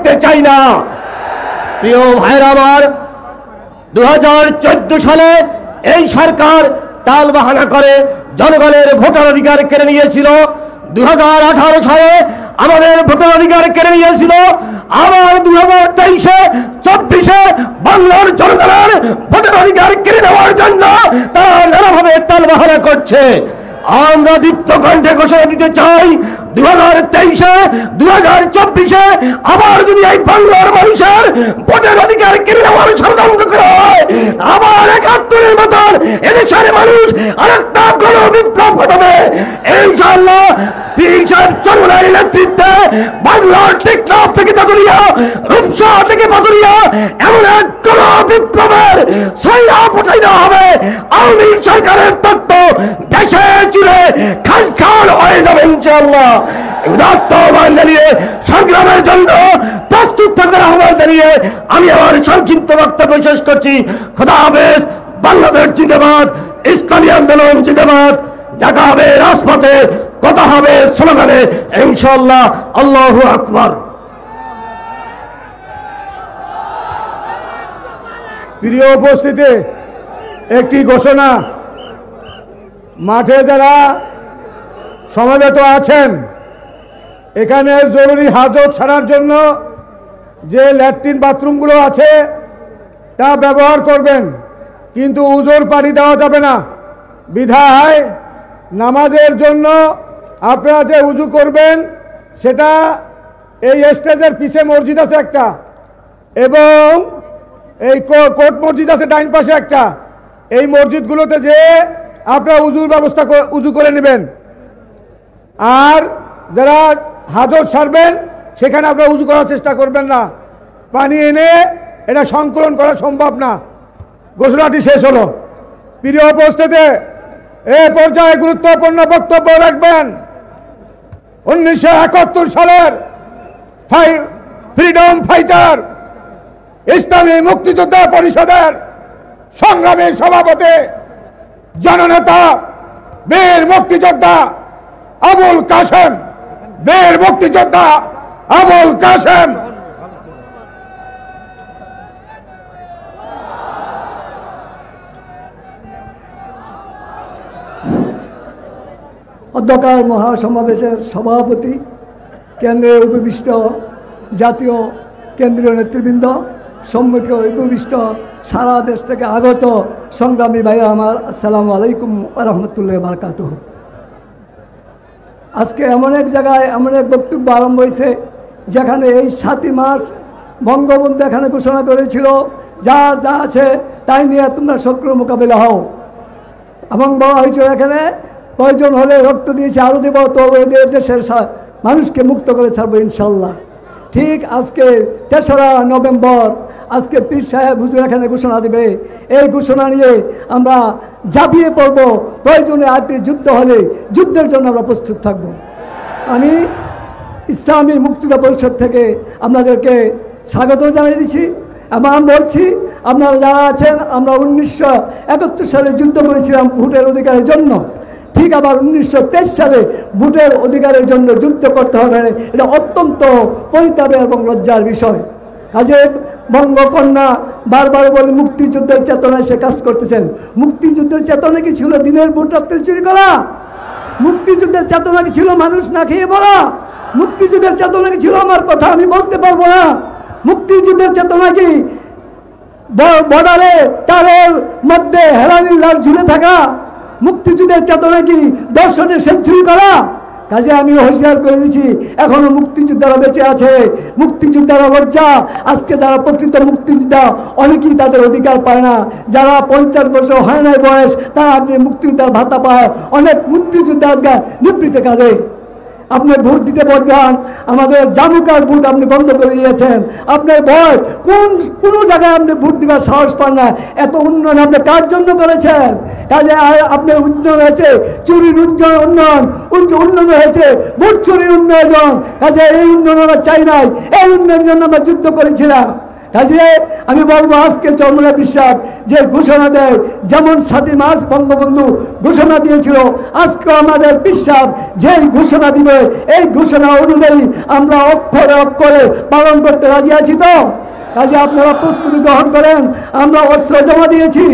দেখতে চাই না। প্রিয় ভাইরা আমার, 2014 সালে এই সরকার টালবাহানা করে জনগণের ভোটার অধিকার কেড়ে নিয়েছিল। 2018 সালে আমাদের ভোটার অধিকার কেড়ে নিয়েছিল। আবার 2023-এ 24-এ বাংলার জনগণের ভোটার অধিকার কেড়ে নেওয়ার জন্য তারা নানাভাবে টালবাহানা করছে। আমরা দীপ্ত কণ্ঠে ঘোষণা দিতে চাই, 2023-এ 2024-এ আবার যদি এই বাংলার মানুষের ভোটের অধিকার কেড়ে নেওয়ার ষড়যন্ত্র করা হয়, আবার 71-এর মতন এদেশের মানুষ আরেকটা গণবিপ্লব ঘটাবে ইনশাআল্লাহ। পীর সাহেব চরমনাইয়ের নেতৃত্বে বাংলার টেকনাফ থেকে দগরিয়া, রূপসা থেকে পাতুরিয়া এমন এক গণবিপ্লবের ছায়া ফোটাই দেওয়া হবে। আওয়ামী সরকারের তত্ত্ব দেশে চুলে খান খান হয়ে যাবে ইনশাআল্লাহ। উদাত্ত আহ্বান জানিয়ে সংগ্রামের জন্য প্রস্তুত থাকার আহ্বান জানিয়ে আমি আমার সংক্ষিপ্ত বক্তব্য শেষ করছি। খোদা হাফেজ। বাংলাদেশ জিন্দাবাদ, ইসলামী আন্দোলন জিন্দাবাদ। দেখা হবে রাজপথে, কথা হবে স্লোগানে ইনশাআল্লাহ। আল্লাহু আকবার। প্রিয় উপস্থিতি, একটি ঘোষণা। মাঠে যারা সমবেত আছেন, এখানে জরুরি হাজত ছাড়ার জন্য যে ল্যাট্রিন বাথরুমগুলো আছে তা ব্যবহার করবেন, কিন্তু উজোর পানি দেওয়া যাবে না। বিধায় নামাজের জন্য আপনারা যে উজু করবেন সেটা এই স্টেজের পিছে মসজিদ আছে একটা, এবং এই কোর্ট মসজিদ আছে ডাইন পাশে একটা। এই মসজিদগুলোতে যে আপনারা উজুর ব্যবস্থা উজু করে নেবেন। আর যারা হাজত সারবেন সেখানে আপনারা উজু করার চেষ্টা করবেন না। পানি এনে এটা সংকলন করা সম্ভব না। ঘোষণাটি শেষ হলো। প্রিয় উপস্থিতি, এ পর্যায়ে গুরুত্বপূর্ণ বক্তব্য রাখবেন 1971 সালের ফ্রিডম ফাইটার, ইসলামী মুক্তিযোদ্ধা পরিষদের সংগ্রামী সভাপতি, জননেতা, বীর মুক্তিযোদ্ধা আবুল কাসেম। বীর মুক্তিযোদ্ধা আবুল কাসেম। অধ্যকার মহাসমাবেশের সভাপতি, কেন্দ্রে উপবিষ্ট জাতীয় কেন্দ্রীয় নেতৃবৃন্দ, সম্মুখে উপবিষ্ট সারা দেশ থেকে আগত সংগ্রামী ভাইয়া আমার, আসসালামু আলাইকুম ওয়া রাহমাতুল্লাহি ওয়া বারাকাতুহু। আজকে এমন এক জায়গায় এমন এক বক্তব্য আরম্ভ হয়েছে যেখানে এই 7ই মার্চ বঙ্গবন্ধু এখানে ঘোষণা করেছিল যা যা আছে তাই নিয়ে তোমরা শত্রু মোকাবিলা হও, এবং বলা হয়েছিল এখানে প্রয়োজন হলে রক্ত দিয়েছে আরও দেব, তো দেশের মানুষকে মুক্ত করে ছাড়বো ইনশাল্লাহ। ঠিক আজকে 3রা নভেম্বর আজকে পীর সাহেব হুজুর এখানে ঘোষণা দেবে। এই ঘোষণা নিয়ে আমরা ঝাঁপিয়ে পড়ব। প্রয়োজনে আরেকটি যুদ্ধ হলে যুদ্ধের জন্য আমরা প্রস্তুত থাকব। আমি ইসলামী মুক্তিযোদ্ধা পরিষদ থেকে আপনাদেরকে স্বাগত জানিয়ে দিচ্ছি এবং আমি বলছি আপনারা যারা আছেন, আমরা 1971 সালে যুদ্ধ করেছিলাম ভোটের অধিকারের জন্য। ঠিক আবার 1923 সালে ভোটের অধিকারের জন্য যুদ্ধ করতে হবে, এটা অত্যন্ত পরিতাপের এবং লজ্জার বিষয়। কাজে বঙ্গকন্যা বারবার বলে মুক্তিযুদ্ধের চেতনায় সে কাজ করতেছেন। মুক্তিযুদ্ধের চেতনা কি ছিল দিনের ভোট রাত্রে চুরি করা? মুক্তিযুদ্ধের চেতনা কি ছিল মানুষ না খেয়ে বলা? মুক্তিযুদ্ধের চেতনা কি ছিল আমার কথা আমি বলতে পারবো না? মুক্তিযুদ্ধের চেতনা কি বর্ডারে তারের মধ্যে হেরানির লাল ঝুলে থাকা? মুক্তিযুদ্ধের চেতনা কি দর্শনের সেঞ্চুরি করা? কাজে আমি হুঁশিয়ার করে দিচ্ছি, এখনো মুক্তিযোদ্ধারা বেঁচে আছে। মুক্তিযোদ্ধারা লজ্জা। আজকে যারা প্রকৃত মুক্তিযোদ্ধা অনেকেই তাদের অধিকার পায় না। যারা 50 বছর হয় নাই বয়স, তারা আজকে মুক্তিযোদ্ধার ভাতা পায়। অনেক মুক্তিযোদ্ধা আজকে নিবৃত্তে কাজে। আপনি ভোট দিতে বলছেন, আমাদের জামুকার ভোট আপনি বন্ধ করে দিয়েছেন। আপনার ভয় কোনো জায়গায় আপনি ভোট দিবার সাহস পান না। এত উন্নয়ন আপনি কার জন্য করেছেন? কাজে আপনার উন্নয়ন হয়েছে, চুরির উন্নয়ন হয়েছে, ভোট চুরির উন্নয়ন। কাজে এই উন্নয়ন আমরা চাই নাই। এই উন্নয়নের জন্য আমরা যুদ্ধ করেছিলাম। কাজে আমি বলবো আজকে চরমোনাই বিশ্বাস যে ঘোষণা দেয়, যেমন 7 মার্চ বঙ্গবন্ধু ঘোষণা দিয়েছিল, আজকে আমাদের বিশ্বাস যেই ঘোষণা দিবে এই ঘোষণা অনুযায়ী আমরা অক্ষরে অক্ষরে পালন করতে রাজি আছি। তো কাজে আপনারা প্রস্তুতি গ্রহণ করেন। আমরা অস্ত্র জমা দিয়েছি,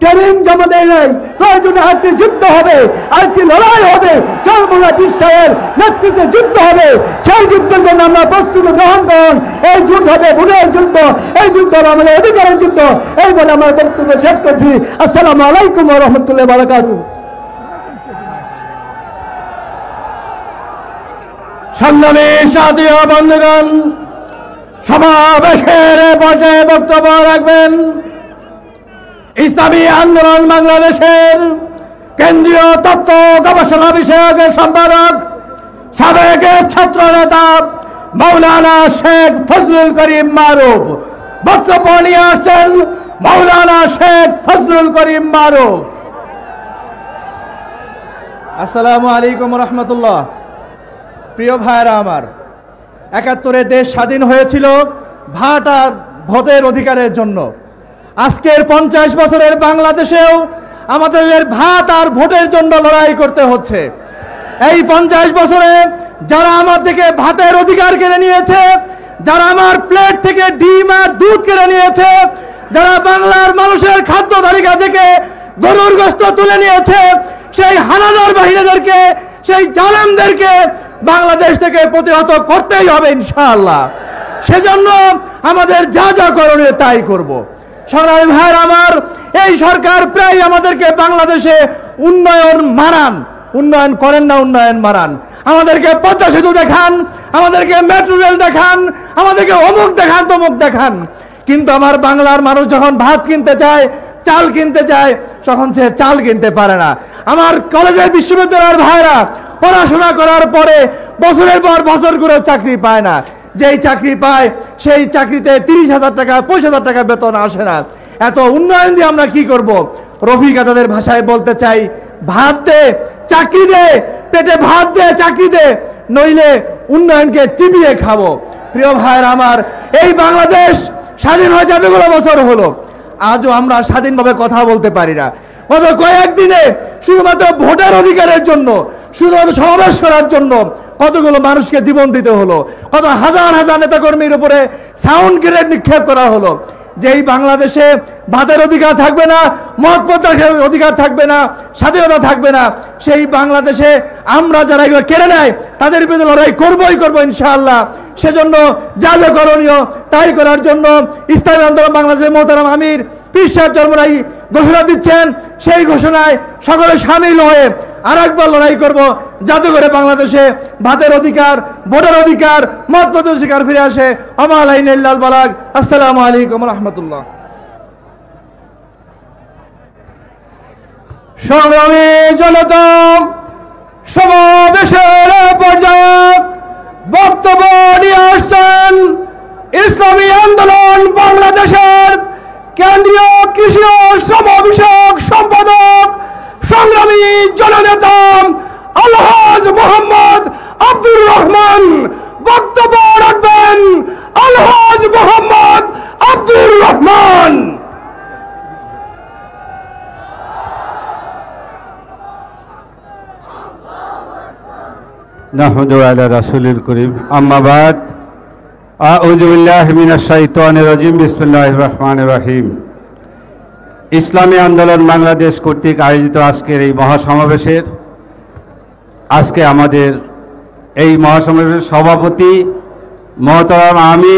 ট্রেনিং জমা দেয় নাই, প্রয়োজনে আরেকটি যুদ্ধ হবে, আরেকটি লড়াই হবে, চরমোনাই বিশ্বাসের নেতৃত্বে যুদ্ধ হবে। সেই যুদ্ধের জন্য আমরা প্রস্তুতি গ্রহণ করুন। এই যুদ্ধ হবে ভোটের যুদ্ধ, এই যুদ্ধ হবে আমাদের অধিকারের যুদ্ধ। এই বলে আমার বক্তব্য শেষ করছি। আসসালামু আলাইকুম ওয়া রাহমাতুল্লাহি ওয়া বারাকাতুহু। সংগ্রামী সাথী ও বন্ধুগণ, সমাবেশের পর্যায়ে বক্তব্য রাখবেন ইসলামী আন্দোলন বাংলাদেশের কেন্দ্রীয় তত্ত্ব গবেষণা বিষয়কের সম্পাদক, সাবেক ছাত্র নেতা মাওলানা শেখ ফজলুল করিম মারুফ। বক্তব্য নিয়ে আসছেন মাওলানা শেখ ফজলুল করিম মারুফ। আসসালামু আলাইকুম রহমতুল্লাহ। প্রিয় ভাইরা আমার, 71-এ দেশ স্বাধীন হয়েছিল ভাট আর ভোটের অধিকারের জন্য। আজকের 50 বছরের বাংলাদেশেও আমাদের ভাত আর ভোটের জন্য লড়াই করতে হচ্ছে। এই 50 বছরে যারা আমার থেকে ভাতের অধিকার কেড়ে নিয়েছে, যারা আমার প্লেট থেকে ডিম আর দুধ কেড়ে নিয়েছে, যারা বাংলার মানুষের খাদ্য তালিকা থেকে গরুর গোশত তুলে নিয়েছে, সেই হানাদার বাহিনীদেরকে, সেই জালেমদেরকে বাংলাদেশ থেকে প্রতিহত করতেই হবে ইনশাআল্লাহ। সেজন্য আমাদের যা যা করণীয় তাই করব। সংগ্রামী ভাইয়ের আমার, এই সরকার প্রায় আমাদেরকে বাংলাদেশে উন্নয়ন করেন না, উন্নয়ন মারান। আমাদেরকে পদ্মা সেতু দেখান, আমাদেরকে মেট্রো রেল দেখান, আমাদেরকে অমুক দেখান তমুক দেখান, কিন্তু আমার বাংলার মানুষ যখন ভাত কিনতে চায়, চাল কিনতে চায়, তখন সে চাল কিনতে পারে না। আমার কলেজের বিশ্ববিদ্যালয়ের ভাইরা পড়াশোনা করার পরে বছরের পর বছর করে চাকরি পায় না। যেই চাকরি পায় সেই চাকরিতে 30,000 টাকা 35,000 টাকা বেতন আসে না। এত উন্নয়ন দিয়ে আমরা কি করব? রফিক আজাদের ভাষায় বলতে চাই, ভাত দে চাকরি দে, পেটে ভাত দে চাকরি দে, নইলে উন্নয়নকে চিবিয়ে খাবো। প্রিয় ভাইয়ের আমার, এই বাংলাদেশ স্বাধীন হয়ে যতগুলো বছর হলো, আজও আমরা স্বাধীনভাবে কথা বলতে পারি না। গত কয়েকদিনে শুধুমাত্র ভোটের অধিকারের জন্য, শুধুমাত্র সমাবেশ করার জন্য কতগুলো মানুষকে জীবন দিতে হলো, কত হাজার হাজার নেতাকর্মীর উপরে সাউন্ড গ্রেনেড নিক্ষেপ করা হলো। যেই বাংলাদেশে ভাতের অধিকার থাকবে না, মত প্রত্যাশের অধিকার থাকবে না, স্বাধীনতা থাকবে না, সেই বাংলাদেশে আমরা যারা এগুলো কেড়ে নেয় তাদের বিরুদ্ধে লড়াই করবই করবো ইনশাআল্লাহ। সেজন্য যা যা করণীয় তাই করার জন্য ইসলামী আন্দোলন বাংলাদেশের মোহতারাম আমির পীর সাহেব চরমোনাই ঘোষণা দিচ্ছেন। সেই ঘোষণায় সকলে সামিল হয়ে আরেকবার লড়াই করব, যাতে করে বাংলাদেশে ভাতের অধিকার, ভোটের অধিকার, মত প্রত্যাশের অধিকার ফিরে আসে। আমাল আইন ইল্লাল বালাগ। আসসালামু আলাইকুম রহমতুল্লাহ। সংগ্রামী জনতা, সমাবেশের পর্যায়ে বক্তব্য নিয়ে আসছেন ইসলামী আন্দোলন বাংলাদেশের কেন্দ্রীয় কৃষি ও শ্রম বিষয়ক সম্পাদক, সংগ্রামী জননেতা আলহাজ মোহাম্মদ আব্দুর রহমান। বক্তব্য রাখবেন আলহাজ মোহাম্মদ আব্দুর রহমান। নাহমাদু আলা রাসূলিল কারীম, আম্মা বাদ। আউযু বিল্লাহি মিনাশ শাইতানির রাজিম। বিসমিল্লাহির রহমানির রহিম। ইসলামী আন্দোলন বাংলাদেশ কর্তৃক আয়োজিত আজকের এই মহাসমাবেশের আজকে আমাদের এই মহাসমাবেশের সভাপতি মোহতারাম আমির